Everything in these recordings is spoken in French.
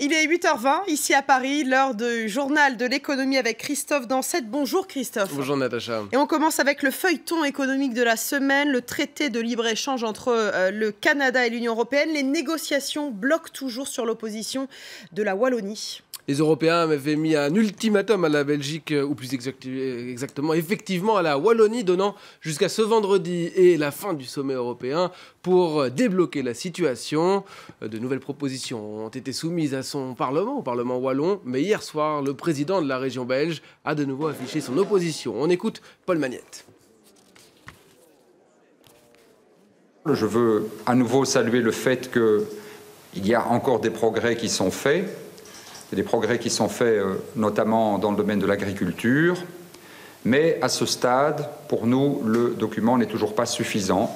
Il est 8h20, ici à Paris, l'heure du journal de l'économie avec Christophe Dansette. Bonjour Christophe. Bonjour Natacha. Et on commence avec le feuilleton économique de la semaine, le traité de libre-échange entre le Canada et l'Union européenne. Les négociations bloquent toujours sur l'opposition de la Wallonie. Les Européens avaient mis un ultimatum à la Belgique, ou plus exactement, effectivement à la Wallonie, donnant jusqu'à ce vendredi et la fin du sommet européen pour débloquer la situation. De nouvelles propositions ont été soumises à son Parlement, au Parlement wallon, mais hier soir, le président de la région belge a de nouveau affiché son opposition. On écoute Paul Magnette. Je veux à nouveau saluer le fait qu'il y a encore des progrès qui sont faits. Il y a des progrès qui sont faits notamment dans le domaine de l'agriculture. Mais à ce stade, pour nous, le document n'est toujours pas suffisant.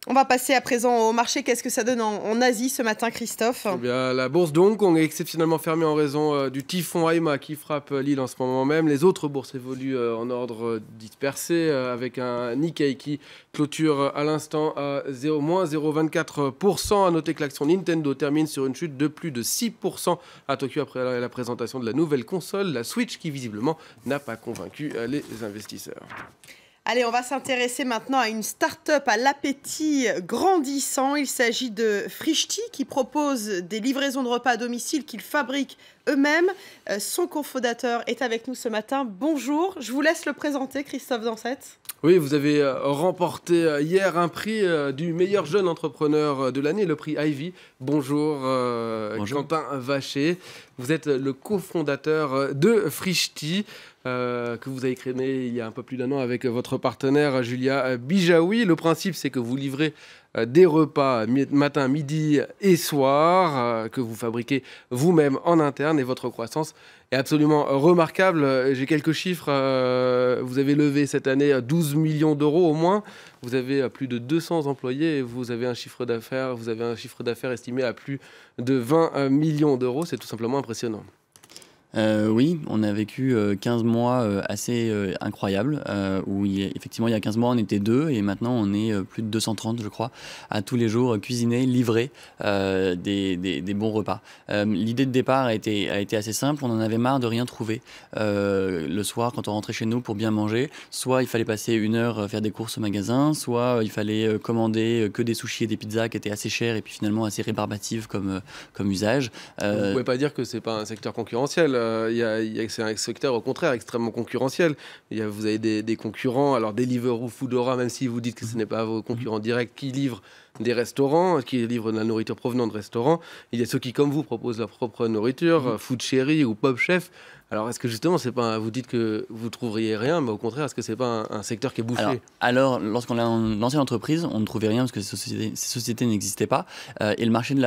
On va passer à présent au marché. Qu'est-ce que ça donne en Asie ce matin, Christophe ? Eh bien, la bourse de Hong Kong est exceptionnellement fermée en raison du typhon Haima qui frappe l'île en ce moment même. Les autres bourses évoluent en ordre dispersé avec un Nikkei qui clôture à l'instant à moins 0,24%. À noter que l'action Nintendo termine sur une chute de plus de 6% à Tokyo après la présentation de la nouvelle console, la Switch, qui visiblement n'a pas convaincu les investisseurs. Allez, on va s'intéresser maintenant à une start-up à l'appétit grandissant. Il s'agit de Frischti qui propose des livraisons de repas à domicile qu'ils fabriquent eux-mêmes. Son cofondateur est avec nous ce matin. Bonjour, je vous laisse le présenter, Christophe Dansette. Oui, vous avez remporté hier un prix du meilleur jeune entrepreneur de l'année, le prix Ivy. Bonjour, Bonjour. Quentin Vacher. Vous êtes le cofondateur de Frischti, que vous avez créé il y a un peu plus d'un an avec votre partenaire Julia Bijaoui. Le principe, c'est que vous livrez des repas matin, midi et soir que vous fabriquez vous-même en interne, et votre croissance est absolument remarquable. J'ai quelques chiffres. Vous avez levé cette année 12 millions d'euros au moins. Vous avez plus de 200 employés et vous avez un chiffre d'affaires estimé à plus de 20 millions d'euros. C'est tout simplement impressionnant. Oui, on a vécu 15 mois assez incroyables, où effectivement il y a 15 mois on était 2 et maintenant on est plus de 230 je crois, à tous les jours cuisiner, livrer des bons repas. L'idée de départ a été assez simple, on en avait marre de rien trouver le soir quand on rentrait chez nous pour bien manger. Soit il fallait passer 1 heure faire des courses au magasin, soit il fallait commander que des sushis et des pizzas qui étaient assez chers et puis finalement assez rébarbatives comme usage. Vous ne pouvez pas dire que ce n'est pas un secteur concurrentiel. C'est un secteur au contraire extrêmement concurrentiel. Vous avez des concurrents, alors Deliveroo, Foodora, même si vous dites que ce n'est pas vos concurrents directs, qui livrent des restaurants, qui livrent de la nourriture provenant de restaurants. Il y a ceux qui, comme vous, proposent leur propre nourriture, Food Cherry ou Pop Chef. Alors, est-ce que justement, vous dites que vous ne trouveriez rien, mais au contraire, est-ce que ce n'est pas un secteur qui est bouché ? Alors lorsqu'on a lancé l'entreprise, on ne trouvait rien parce que ces sociétés n'existaient pas. Et le marché de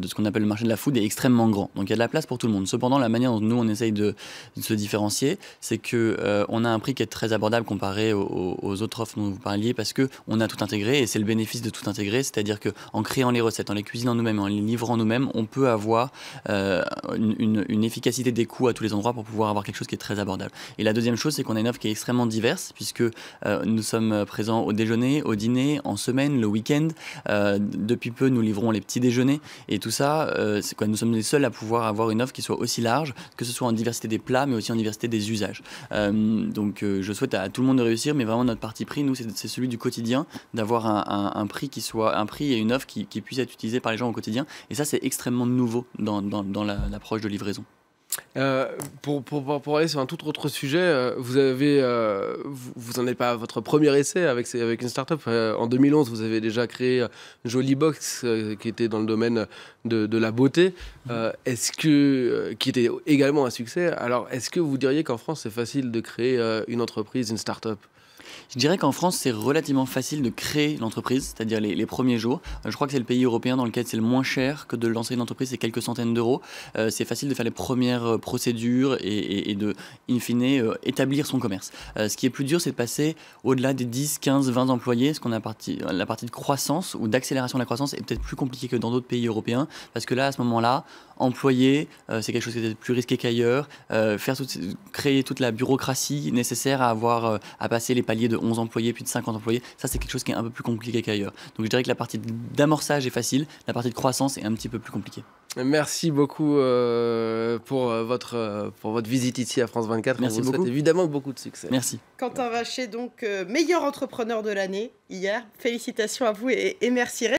ce qu'on appelle le marché de la food est extrêmement grand. Donc il y a de la place pour tout le monde. Cependant, la manière dont nous, on essaye de se différencier, c'est qu'on a un prix qui est très abordable comparé aux autres offres dont vous parliez, parce qu'on a tout intégré et c'est le bénéfice de tout intégrer. C'est-à-dire qu'en créant les recettes, en les cuisinant nous-mêmes, en les livrant nous-mêmes, on peut avoir une efficacité des coûts à tous les endroits pour pouvoir avoir quelque chose qui est très abordable. Et la deuxième chose, c'est qu'on a une offre qui est extrêmement diverse, puisque nous sommes présents au déjeuner, au dîner, en semaine, le week-end. Depuis peu, nous livrons les petits déjeuners. Et tout ça, nous sommes les seuls à pouvoir avoir une offre qui soit aussi large, que ce soit en diversité des plats, mais aussi en diversité des usages. Donc je souhaite à tout le monde de réussir, mais vraiment notre parti pris, nous, c'est celui du quotidien, d'avoir un prix qui soit un prix et une offre qui puisse être utilisée par les gens au quotidien. Et ça, c'est extrêmement nouveau dans l'approche de livraison. Pour aller sur un tout autre sujet, vous n'en êtes pas à votre premier essai avec une start-up. En 2011, vous avez déjà créé Jolly Box, qui était dans le domaine de la beauté, qui était également un succès. Alors, est-ce que vous diriez qu'en France, c'est facile de créer une entreprise, une start-up ? Je dirais qu'en France, c'est relativement facile de créer l'entreprise, c'est-à-dire les premiers jours. Je crois que c'est le pays européen dans lequel c'est le moins cher que de lancer une entreprise, c'est quelques centaines d'euros. C'est facile de faire les premières procédures et de, in fine, établir son commerce. Ce qui est plus dur, c'est de passer au-delà des 10, 15, 20 employés, ce qu'on a la partie de croissance ou d'accélération de la croissance est peut-être plus compliquée que dans d'autres pays européens, parce que là, à ce moment-là, employer, c'est quelque chose qui est plus risqué qu'ailleurs. Créer toute la bureaucratie nécessaire à passer les paliers paliers de 11 employés, puis de 50 employés. Ça, c'est quelque chose qui est un peu plus compliqué qu'ailleurs. Donc je dirais que la partie d'amorçage est facile, la partie de croissance est un petit peu plus compliquée. Merci beaucoup pour votre visite ici à France 24. Merci On vous souhaite beaucoup. évidemment beaucoup de succès. Merci. Quentin Vacher, donc meilleur entrepreneur de l'année hier. Félicitations à vous et merci.